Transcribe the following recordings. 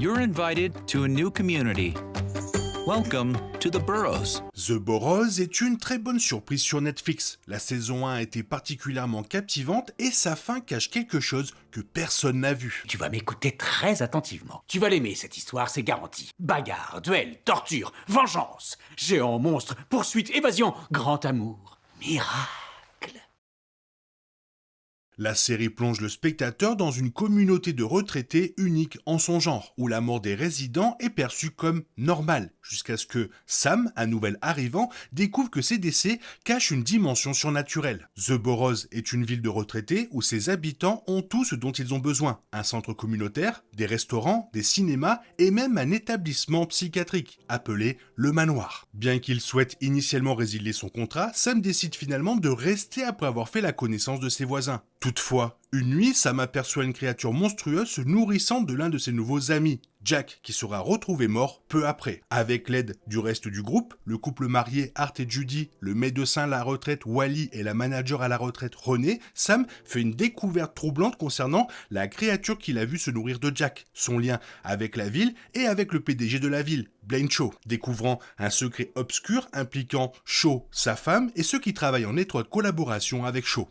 You're invited to a new community. Welcome to the Burrows. The Burrows est une très bonne surprise sur Netflix. La saison 1 a été particulièrement captivante et sa fin cache quelque chose que personne n'a vu. Tu vas m'écouter très attentivement. Tu vas l'aimer, cette histoire, c'est garanti. Bagarre, duel, torture, vengeance, géant, monstre, poursuite, évasion, grand amour, miracle. La série plonge le spectateur dans une communauté de retraités unique en son genre, où la mort des résidents est perçue comme normale, jusqu'à ce que Sam, un nouvel arrivant, découvre que ces décès cachent une dimension surnaturelle. The Burrows est une ville de retraités où ses habitants ont tout ce dont ils ont besoin. Un centre communautaire, des restaurants, des cinémas et même un établissement psychiatrique, appelé le Manoir. Bien qu'il souhaite initialement résilier son contrat, Sam décide finalement de rester après avoir fait la connaissance de ses voisins. Toutefois, une nuit, Sam aperçoit une créature monstrueuse se nourrissant de l'un de ses nouveaux amis, Jack, qui sera retrouvé mort peu après. Avec l'aide du reste du groupe, le couple marié Art et Judy, le médecin à la retraite Wally et la manager à la retraite Renée, Sam fait une découverte troublante concernant la créature qu'il a vue se nourrir de Jack, son lien avec la ville et avec le PDG de la ville, Blaine Shaw, découvrant un secret obscur impliquant Shaw, sa femme et ceux qui travaillent en étroite collaboration avec Shaw.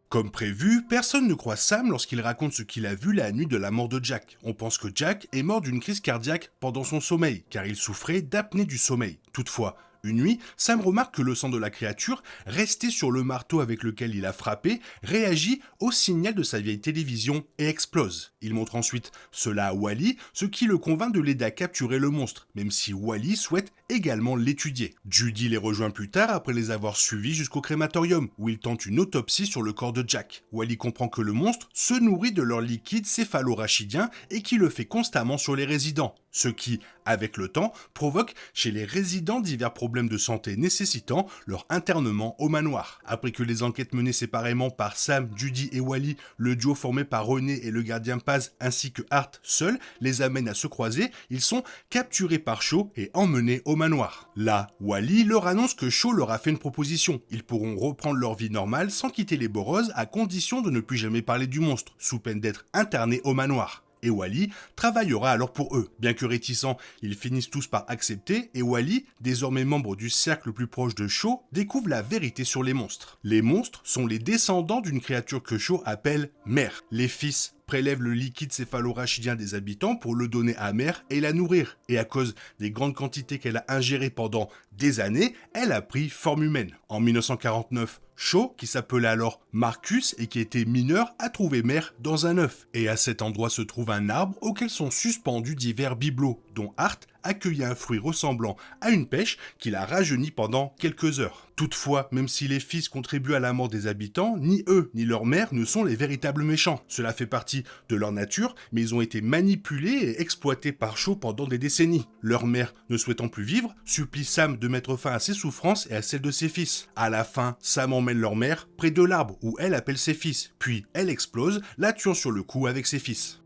Comme prévu, personne ne croit Sam lorsqu'il raconte ce qu'il a vu la nuit de la mort de Jack. On pense que Jack est mort d'une crise cardiaque pendant son sommeil, car il souffrait d'apnée du sommeil. Toutefois, une nuit, Sam remarque que le sang de la créature, resté sur le marteau avec lequel il a frappé, réagit au signal de sa vieille télévision et explose. Il montre ensuite cela à Wally, ce qui le convainc de l'aider à capturer le monstre, même si Wally souhaite également l'étudier. Judy les rejoint plus tard après les avoir suivis jusqu'au crématorium, où il tente une autopsie sur le corps de Jack. Wally comprend que le monstre se nourrit de leur liquide céphalorachidien et qui le fait constamment sur les résidents, ce qui, avec le temps, provoque chez les résidents divers problèmes de santé nécessitant leur internement au manoir. Après que les enquêtes menées séparément par Sam, Judy et Wally, le duo formé par René et le gardien Paz ainsi que Art seul, les amènent à se croiser, ils sont capturés par Shaw et emmenés au manoir. Là, Wally leur annonce que Shaw leur a fait une proposition. Ils pourront reprendre leur vie normale sans quitter les Burrows à condition de ne plus jamais parler du monstre, sous peine d'être internés au manoir. Et Wally travaillera alors pour eux. Bien que réticents, ils finissent tous par accepter et Wally, désormais membre du cercle le plus proche de Shaw, découvre la vérité sur les monstres. Les monstres sont les descendants d'une créature que Shaw appelle Mère. Les fils prélèvent le liquide céphalorachidien des habitants pour le donner à Mère et la nourrir. Et à cause des grandes quantités qu'elle a ingérées pendant des années, elle a pris forme humaine. En 1949, Shaw, qui s'appelait alors Marcus et qui était mineur, a trouvé Mère dans un œuf. Et à cet endroit se trouve un arbre auquel sont suspendus divers bibelots, dont Art accueillit un fruit ressemblant à une pêche qu'il a rajeuni pendant quelques heures. Toutefois, même si les fils contribuent à la mort des habitants, ni eux ni leur mère ne sont les véritables méchants. Cela fait partie de leur nature, mais ils ont été manipulés et exploités par Shaw pendant des décennies. Leur mère, ne souhaitant plus vivre, supplie Sam de mettre fin à ses souffrances et à celles de ses fils. À la fin, Sam emmène leur mère près de l'arbre où elle appelle ses fils, puis elle explose, la tuant sur le coup avec ses fils.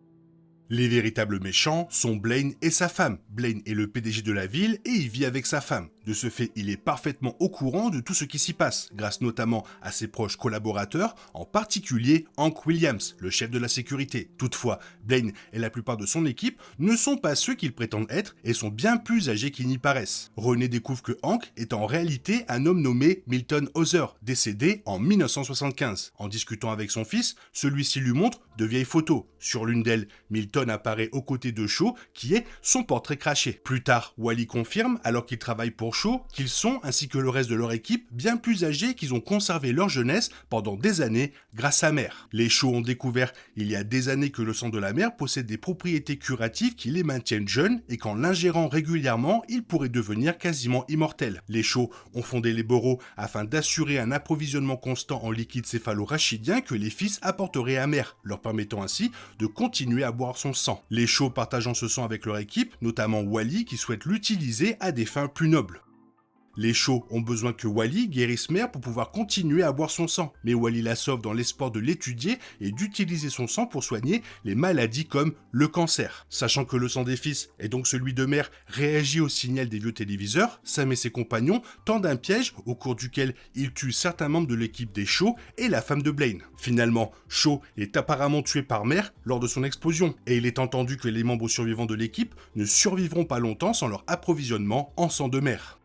Les véritables méchants sont Blaine et sa femme. Blaine est le PDG de la ville et il vit avec sa femme. De ce fait, il est parfaitement au courant de tout ce qui s'y passe, grâce notamment à ses proches collaborateurs, en particulier Hank Williams, le chef de la sécurité. Toutefois, Blaine et la plupart de son équipe ne sont pas ceux qu'ils prétendent être et sont bien plus âgés qu'ils n'y paraissent. René découvre que Hank est en réalité un homme nommé Milton Hauser, décédé en 1975. En discutant avec son fils, celui-ci lui montre de vieilles photos. Sur l'une d'elles, Milton apparaît aux côtés de Shaw, qui est son portrait craché. Plus tard, Wally confirme, alors qu'il travaille pour Shaw, qu'ils sont, ainsi que le reste de leur équipe, bien plus âgés et qu'ils ont conservé leur jeunesse pendant des années grâce à Mère. Les Shaw ont découvert il y a des années que le sang de la mère possède des propriétés curatives qui les maintiennent jeunes et qu'en l'ingérant régulièrement, ils pourraient devenir quasiment immortels. Les Shaw ont fondé les Burrows afin d'assurer un approvisionnement constant en liquide céphalorachidien que les fils apporteraient à Mère, leur permettant ainsi de continuer à boire son sang. Les Shaw partageant ce sang avec leur équipe, notamment Wally qui souhaite l'utiliser à des fins plus nobles. Les Shaw ont besoin que Wally guérisse Mère pour pouvoir continuer à boire son sang, mais Wally la sauve dans l'espoir de l'étudier et d'utiliser son sang pour soigner les maladies comme le cancer. Sachant que le sang des fils, et donc celui de Mère, réagit au signal des vieux téléviseurs, Sam et ses compagnons tendent un piège au cours duquel ils tuent certains membres de l'équipe des Shaw et la femme de Blaine. Finalement, Shaw est apparemment tué par Mère lors de son explosion, et il est entendu que les membres survivants de l'équipe ne survivront pas longtemps sans leur approvisionnement en sang de Mère.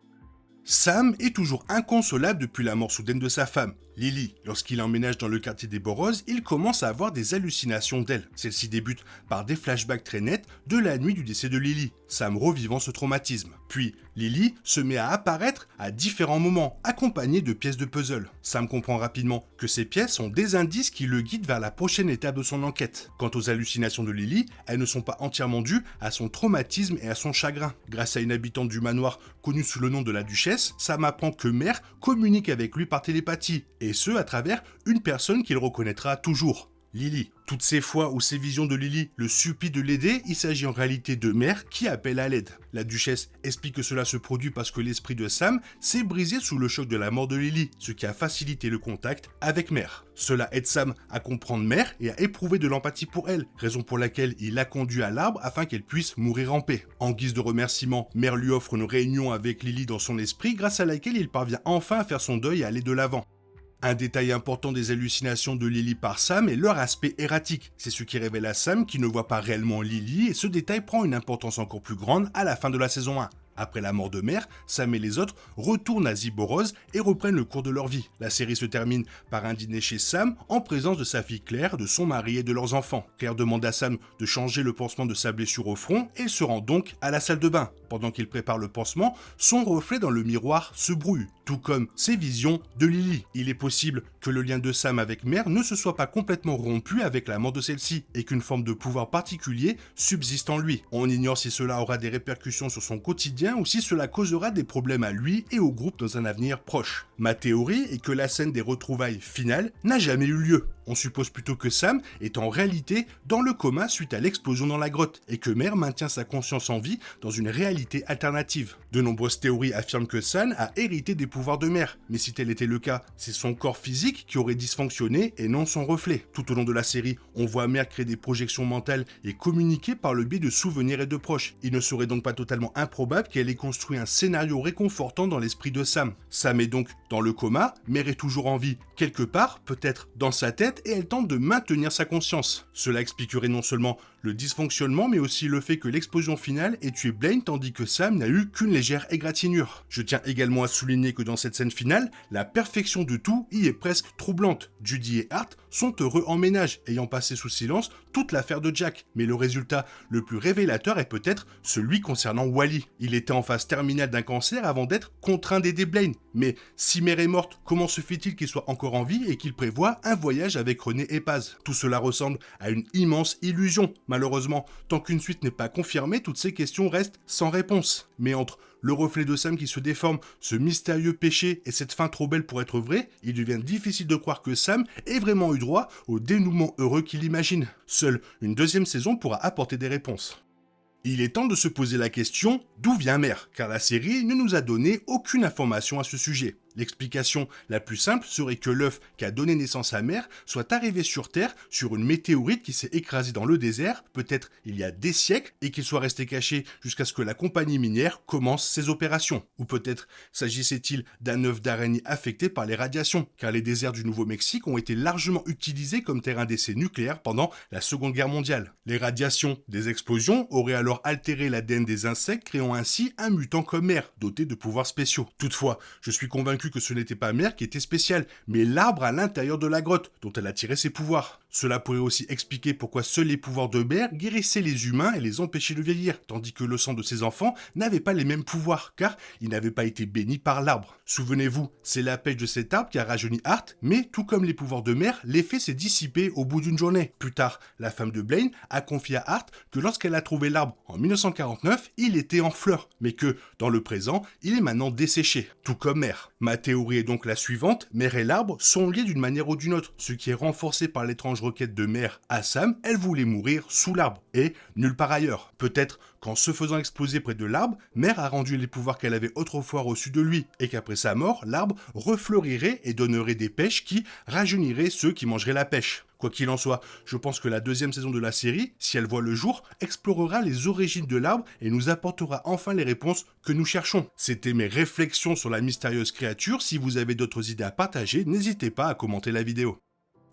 Sam est toujours inconsolable depuis la mort soudaine de sa femme. Lily, lorsqu'il emménage dans le quartier des Burroughs, il commence à avoir des hallucinations d'elle. Celle-ci débute par des flashbacks très nets de la nuit du décès de Lily, Sam revivant ce traumatisme. Puis, Lily se met à apparaître à différents moments, accompagnée de pièces de puzzle. Sam comprend rapidement que ces pièces sont des indices qui le guident vers la prochaine étape de son enquête. Quant aux hallucinations de Lily, elles ne sont pas entièrement dues à son traumatisme et à son chagrin. Grâce à une habitante du manoir connue sous le nom de la Duchesse, Sam apprend que Mère communique avec lui par télépathie, et ce à travers une personne qu'il reconnaîtra toujours, Lily. Toutes ces fois où ces visions de Lily le suppient de l'aider, il s'agit en réalité de Mère qui appelle à l'aide. La Duchesse explique que cela se produit parce que l'esprit de Sam s'est brisé sous le choc de la mort de Lily, ce qui a facilité le contact avec Mère. Cela aide Sam à comprendre Mère et à éprouver de l'empathie pour elle, raison pour laquelle il la conduit à l'arbre afin qu'elle puisse mourir en paix. En guise de remerciement, Mère lui offre une réunion avec Lily dans son esprit grâce à laquelle il parvient enfin à faire son deuil et à aller de l'avant. Un détail important des hallucinations de Lily par Sam est leur aspect erratique. C'est ce qui révèle à Sam qu'il ne voit pas réellement Lily et ce détail prend une importance encore plus grande à la fin de la saison 1. Après la mort de Mère, Sam et les autres retournent à Burroughs et reprennent le cours de leur vie. La série se termine par un dîner chez Sam en présence de sa fille Claire, de son mari et de leurs enfants. Claire demande à Sam de changer le pansement de sa blessure au front et se rend donc à la salle de bain. Pendant qu'il prépare le pansement, son reflet dans le miroir se brouille, tout comme ses visions de Lily. Il est possible que le lien de Sam avec Mère ne se soit pas complètement rompu avec la mort de celle-ci et qu'une forme de pouvoir particulier subsiste en lui. On ignore si cela aura des répercussions sur son quotidien ou si cela causera des problèmes à lui et au groupe dans un avenir proche. Ma théorie est que la scène des retrouvailles finales n'a jamais eu lieu. On suppose plutôt que Sam est en réalité dans le coma suite à l'explosion dans la grotte et que Mère maintient sa conscience en vie dans une réalité alternative. De nombreuses théories affirment que Sam a hérité des pouvoirs de Mère, mais si tel était le cas, c'est son corps physique qui aurait dysfonctionné et non son reflet. Tout au long de la série, on voit Mère créer des projections mentales et communiquer par le biais de souvenirs et de proches. Il ne serait donc pas totalement improbable qu'elle ait construit un scénario réconfortant dans l'esprit de Sam. Sam est donc dans le coma, Mère est toujours en vie quelque part, peut-être dans sa tête, et elle tente de maintenir sa conscience. Cela expliquerait non seulement le dysfonctionnement, mais aussi le fait que l'explosion finale ait tué Blaine tandis que Sam n'a eu qu'une légère égratignure. Je tiens également à souligner que dans cette scène finale, la perfection de tout y est presque troublante. Judy et Hart sont heureux en ménage, ayant passé sous silence toute l'affaire de Jack. Mais le résultat le plus révélateur est peut-être celui concernant Wally. Il était en phase terminale d'un cancer avant d'être contraint d'aider Blaine. Mais si Mère est morte, comment se fait-il qu'il soit encore en vie et qu'il prévoit un voyage avec René et Paz? Tout cela ressemble à une immense illusion. Malheureusement, tant qu'une suite n'est pas confirmée, toutes ces questions restent sans réponse. Mais entre le reflet de Sam qui se déforme, ce mystérieux péché et cette fin trop belle pour être vraie, il devient difficile de croire que Sam ait vraiment eu droit au dénouement heureux qu'il imagine. Seule une deuxième saison pourra apporter des réponses. Il est temps de se poser la question d'où vient Mère, car la série ne nous a donné aucune information à ce sujet. L'explication la plus simple serait que l'œuf qui a donné naissance à Mère soit arrivé sur Terre sur une météorite qui s'est écrasée dans le désert, peut-être il y a des siècles, et qu'il soit resté caché jusqu'à ce que la compagnie minière commence ses opérations. Ou peut-être s'agissait-il d'un œuf d'araignée affecté par les radiations, car les déserts du Nouveau-Mexique ont été largement utilisés comme terrain d'essai nucléaire pendant la Seconde Guerre mondiale. Les radiations des explosions auraient alors altéré l'ADN des insectes, créant ainsi un mutant comme Mère, doté de pouvoirs spéciaux. Toutefois, je suis convaincu que ce n'était pas Mère qui était spéciale, mais l'arbre à l'intérieur de la grotte, dont elle a tiré ses pouvoirs. Cela pourrait aussi expliquer pourquoi seuls les pouvoirs de Mère guérissaient les humains et les empêchaient de vieillir, tandis que le sang de ses enfants n'avait pas les mêmes pouvoirs, car il n'avait pas été béni par l'arbre. Souvenez-vous, c'est la pêche de cet arbre qui a rajeuni Hart, mais tout comme les pouvoirs de Mère, l'effet s'est dissipé au bout d'une journée. Plus tard, la femme de Blaine a confié à Hart que lorsqu'elle a trouvé l'arbre en 1949, il était en fleurs, mais que, dans le présent, il est maintenant desséché, tout comme Mère. Ma théorie est donc la suivante, Mère et l'arbre sont liés d'une manière ou d'une autre, ce qui est renforcé par l'étrange étrange requête de mère à Sam, elle voulait mourir sous l'arbre, et nulle part ailleurs. Peut-être qu'en se faisant exploser près de l'arbre, mère a rendu les pouvoirs qu'elle avait autrefois reçus de lui, et qu'après sa mort, l'arbre refleurirait et donnerait des pêches qui rajeuniraient ceux qui mangeraient la pêche. Quoi qu'il en soit, je pense que la deuxième saison de la série, si elle voit le jour, explorera les origines de l'arbre et nous apportera enfin les réponses que nous cherchons. C'était mes réflexions sur la mystérieuse créature. Si vous avez d'autres idées à partager, n'hésitez pas à commenter la vidéo.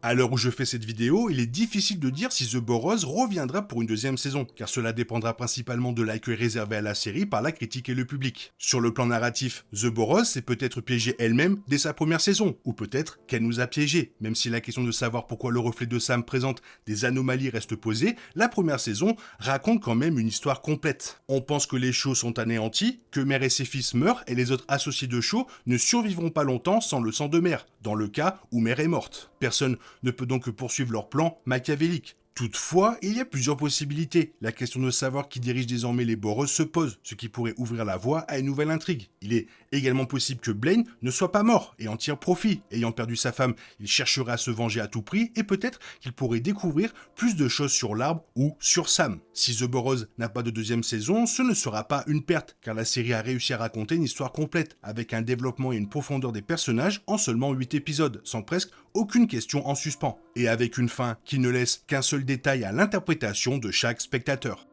À l'heure où je fais cette vidéo, il est difficile de dire si The Burrows reviendra pour une deuxième saison, car cela dépendra principalement de l'accueil réservé à la série par la critique et le public. Sur le plan narratif, The Burrows s'est peut-être piégée elle-même dès sa première saison, ou peut-être qu'elle nous a piégés. Même si la question de savoir pourquoi le reflet de Sam présente des anomalies reste posée, la première saison raconte quand même une histoire complète. On pense que les Shaw sont anéantis, que Mère et ses fils meurent, et les autres associés de Shaw ne survivront pas longtemps sans le sang de Mère, dans le cas où Mère est morte. Personne ne peut donc poursuivre leur plan machiavélique. Toutefois, il y a plusieurs possibilités. La question de savoir qui dirige désormais les Burrows se pose, ce qui pourrait ouvrir la voie à une nouvelle intrigue. Il est également possible que Blaine ne soit pas mort et en tire profit. Ayant perdu sa femme, il chercherait à se venger à tout prix et peut-être qu'il pourrait découvrir plus de choses sur l'arbre ou sur Sam. Si The Burrows n'a pas de deuxième saison, ce ne sera pas une perte, car la série a réussi à raconter une histoire complète, avec un développement et une profondeur des personnages en seulement 8 épisodes, sans presque aucune question en suspens, et avec une fin qui ne laisse qu'un seul détail à l'interprétation de chaque spectateur.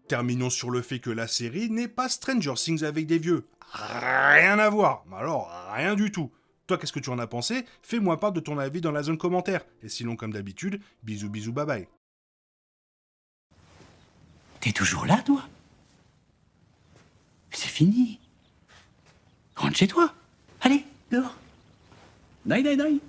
Terminons sur le fait que la série n'est pas Stranger Things avec des vieux. Rien à voir, alors rien du tout. Toi, qu'est-ce que tu en as pensé? Fais-moi part de ton avis dans la zone commentaire. Et sinon, comme d'habitude, bisous bisous bye bye. T'es toujours là, toi? C'est fini. Rentre chez toi. Allez, dehors. Night, night, night.